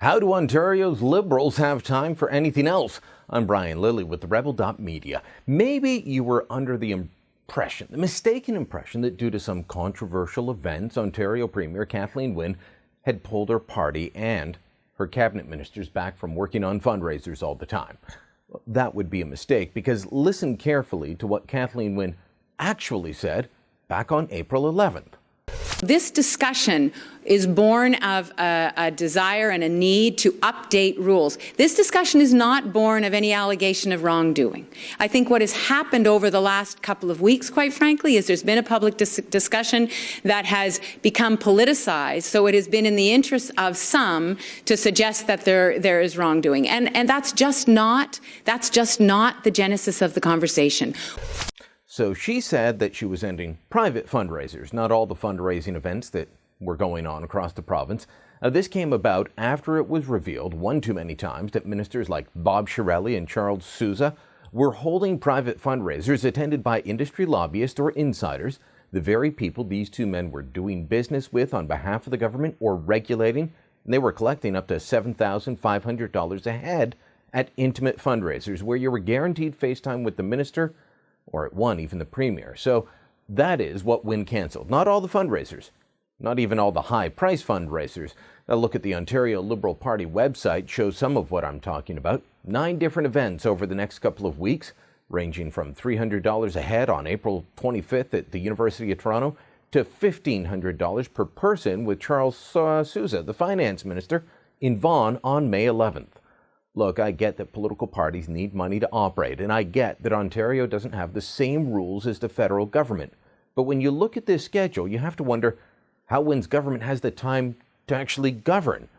How do Ontario's Liberals have time for anything else? I'm Brian Lilly with the Rebel.media. Maybe you were under the mistaken impression that due to some controversial events, Ontario Premier Kathleen Wynne had pulled her party and her cabinet ministers back from working on fundraisers all the time. That would be a mistake, because listen carefully to what Kathleen Wynne actually said back on April 11th. This discussion is born of a desire and a need to update rules. This discussion is not born of any allegation of wrongdoing. I think what has happened over the last couple of weeks, quite frankly, is there's been a public discussion that has become politicized, so it has been in the interest of some to suggest that there is wrongdoing. And that's just not the genesis of the conversation. So she said that she was ending private fundraisers, not all the fundraising events that were going on across the province. This came about after it was revealed one too many times that ministers like Bob Chiarelli and Charles Sousa were holding private fundraisers attended by industry lobbyists or insiders, the very people these two men were doing business with on behalf of the government or regulating. And they were collecting up to $7,500 a head at intimate fundraisers where you were guaranteed FaceTime with the minister, or at one, even the premier. So that is what Wynne cancelled. Not all the fundraisers, not even all the high-price fundraisers. A look at the Ontario Liberal Party website shows some of what I'm talking about. 9 different events over the next couple of weeks, ranging from $300 a head on April 25th at the University of Toronto to $1,500 per person with Charles Sousa, the finance minister, in Vaughan on May 11th. Look, I get that political parties need money to operate, and I get that Ontario doesn't have the same rules as the federal government. But when you look at this schedule, you have to wonder how Wynne's government has the time to actually govern.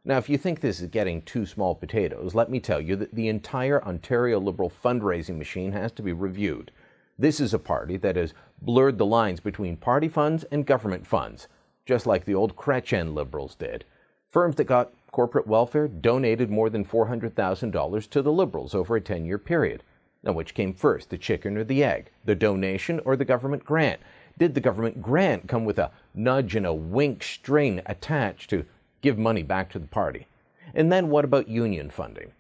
Now, if you think this is getting too small potatoes, let me tell you that the entire Ontario Liberal fundraising machine has to be reviewed. This is a party that has blurred the lines between party funds and government funds, just like the old Chrétien Liberals did. Firms that got corporate welfare donated more than $400,000 to the Liberals over a 10-year period. Now, which came first, the chicken or the egg, the donation or the government grant? Did the government grant come with a nudge and a wink string attached to give money back to the party? And then what about union funding?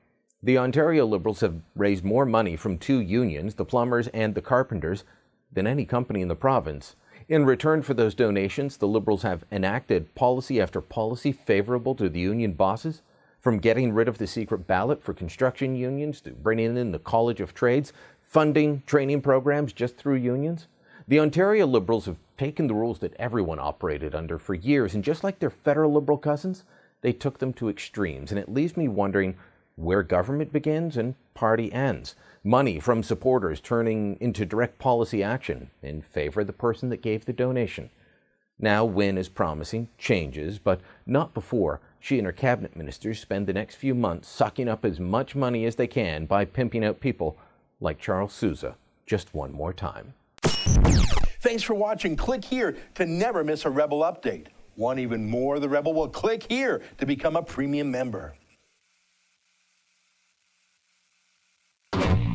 The Ontario Liberals have raised more money from 2 unions, the plumbers and the carpenters, than any company in the province. In return for those donations, the Liberals have enacted policy after policy favorable to the union bosses, from getting rid of the secret ballot for construction unions to bringing in the College of Trades, funding training programs just through unions. The Ontario Liberals have taken the rules that everyone operated under for years, and just like their federal Liberal cousins, they took them to extremes. And it leaves me wondering where government begins and party ends. Money from supporters turning into direct policy action in favor of the person that gave the donation. Now Wynne is promising changes, but not before she and her cabinet ministers spend the next few months sucking up as much money as they can by pimping out people like Charles Sousa just one more time. Thanks for watching. Click here to never miss a Rebel update. Want even more of the Rebel? Well, click here to become a premium member.